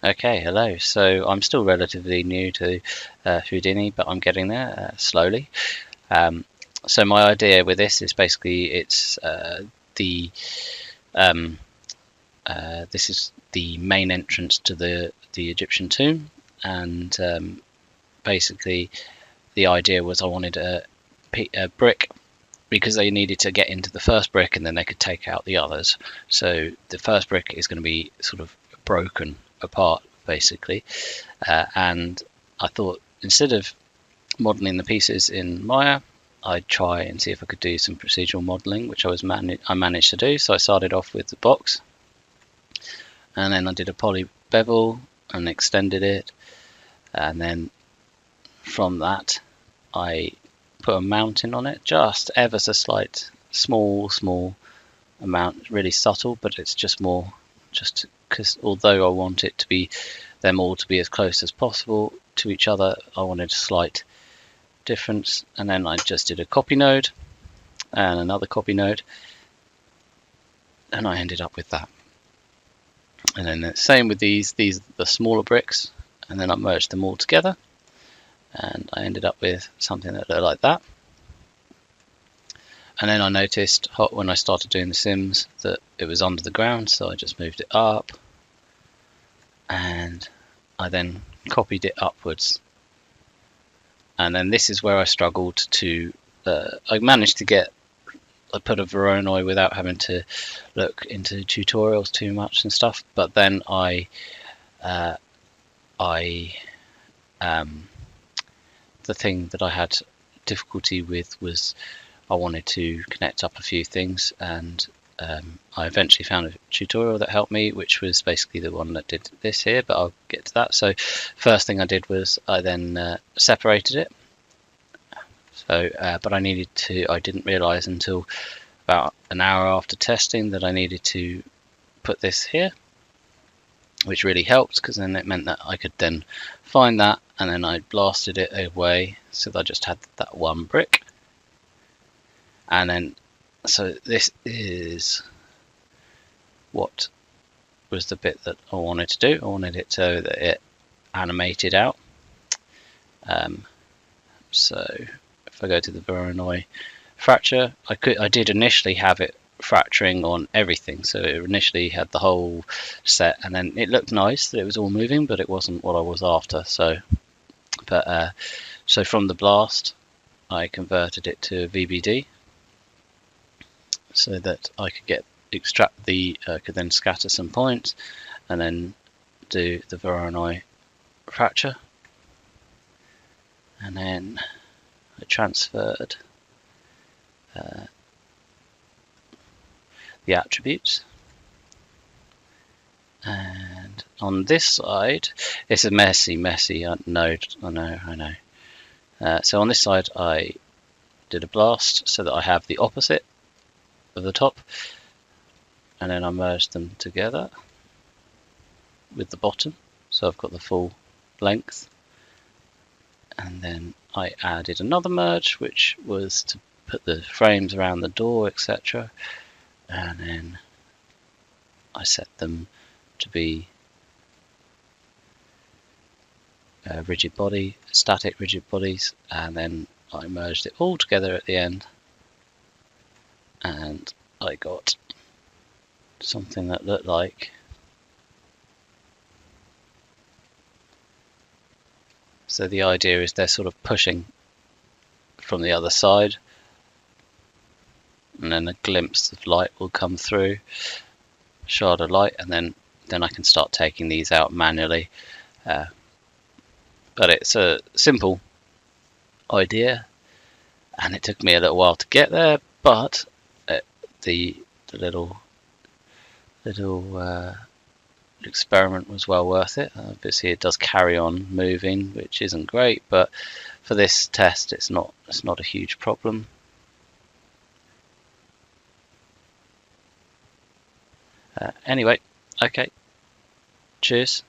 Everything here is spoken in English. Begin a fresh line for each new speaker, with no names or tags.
Okay, hello. So I'm still relatively new to Houdini, but I'm getting there slowly. Um, so my idea with this is basically it's the um, this is the main entrance to the Egyptian tomb, and basically the idea was I wanted a brick because they needed to get into the first brick and then they could take out the others. So the first brick is going to be sort of broken apart basically, and I thought instead of modeling the pieces in Maya, I'd try and see if I could do some procedural modeling, which I managed to do. So I started off with the box, and then I did a poly bevel and extended it, and then from that I put a mountain on it, just ever so slight, small amount, really subtle, but it's just more, just because although I want it to be them all to be as close as possible to each other, I wanted a slight difference. And then I just did a copy node and another copy node, and I ended up with that. And then the same with these are the smaller bricks, and then I merged them all together, and I ended up with something that looked like that. And then I noticed when I started doing the sims that it was under the ground, so I just moved it up, and I then copied it upwards. And then this is where I struggled to I managed to get, I put a Voronoi without having to look into tutorials too much and stuff, but then the thing that I had difficulty with was I wanted to connect up a few things, and I eventually found a tutorial that helped me, which was basically the one that did this here, but I'll get to that. So first thing I did was I then separated it. So but I didn't realize until about an hour after testing that I needed to put this here, which really helped because then it meant that I could then find that, and then I blasted it away so that I just had that one brick. And then so this is what was the bit that I wanted to do. I wanted it so that it animated out. So if I go to the Voronoi fracture, I did initially have it fracturing on everything, so it initially had the whole set, and then it looked nice that it was all moving, but it wasn't what I was after. So so from the blast I converted it to VBD so that I could could then scatter some points and then do the Voronoi fracture, and then I transferred the attributes. And on this side, it's a messy node. I know. So on this side, I did a blast so that I have the opposite of the top, and then I merged them together with the bottom, so I've got the full length. And then I added another merge, which was to put the frames around the door, etc. And then I set them to be static rigid bodies, and then I merged it all together at the end, and I got something that looked like so the idea is they're sort of pushing from the other side, and then a glimpse of light will come through, shard of light, and then I can start taking these out manually. But it's a simple idea, and it took me a little while to get there, but the little experiment was well worth it. Obviously it does carry on moving, which isn't great, but for this test it's not a huge problem. Anyway, okay, cheers.